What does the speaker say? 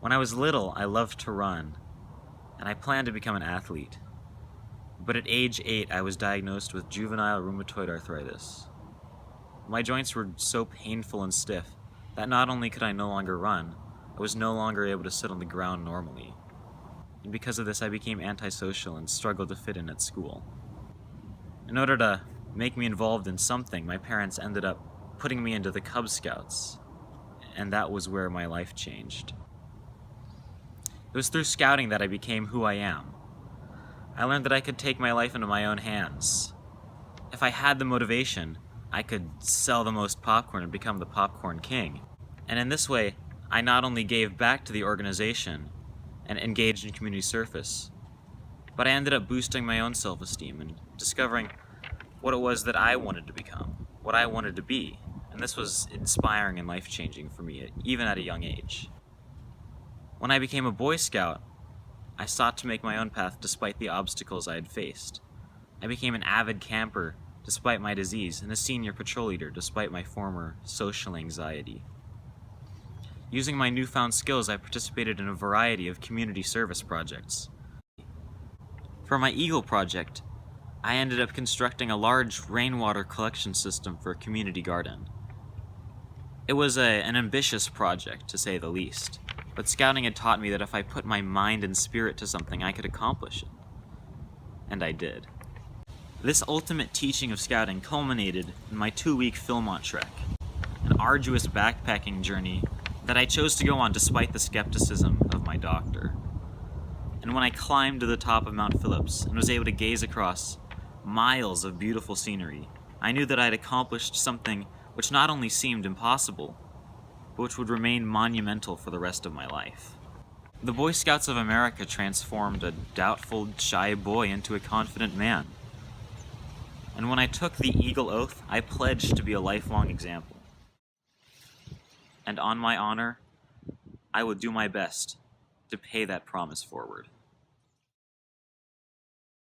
When I was little, I loved to run, and I planned to become an athlete. But at age 8, I was diagnosed with juvenile rheumatoid arthritis. My joints were so painful and stiff that not only could I no longer run, I was no longer able to sit on the ground normally. And because of this, I became antisocial and struggled to fit in at school. In order to make me involved in something, my parents ended up putting me into the Cub Scouts, and that was where my life changed. It was through scouting that I became who I am. I learned that I could take my life into my own hands. If I had the motivation, I could sell the most popcorn and become the popcorn king. And in this way, I not only gave back to the organization and engaged in community service, but I ended up boosting my own self-esteem and discovering what it was that I wanted to become, what I wanted to be. And this was inspiring and life-changing for me, even at a young age. When I became a Boy Scout, I sought to make my own path despite the obstacles I had faced. I became an avid camper despite my disease and a senior patrol leader despite my former social anxiety. Using my newfound skills, I participated in a variety of community service projects. For my Eagle project, I ended up constructing a large rainwater collection system for a community garden. It was an ambitious project, to say the least, but scouting had taught me that if I put my mind and spirit to something, I could accomplish it. And I did. This ultimate teaching of scouting culminated in my 2-week Philmont trek, an arduous backpacking journey that I chose to go on despite the skepticism of my doctor. And when I climbed to the top of Mount Phillips and was able to gaze across miles of beautiful scenery, I knew that I'd accomplished something which not only seemed impossible, but which would remain monumental for the rest of my life. The Boy Scouts of America transformed a doubtful, shy boy into a confident man. And when I took the Eagle Oath, I pledged to be a lifelong example. And on my honor, I will do my best to pay that promise forward.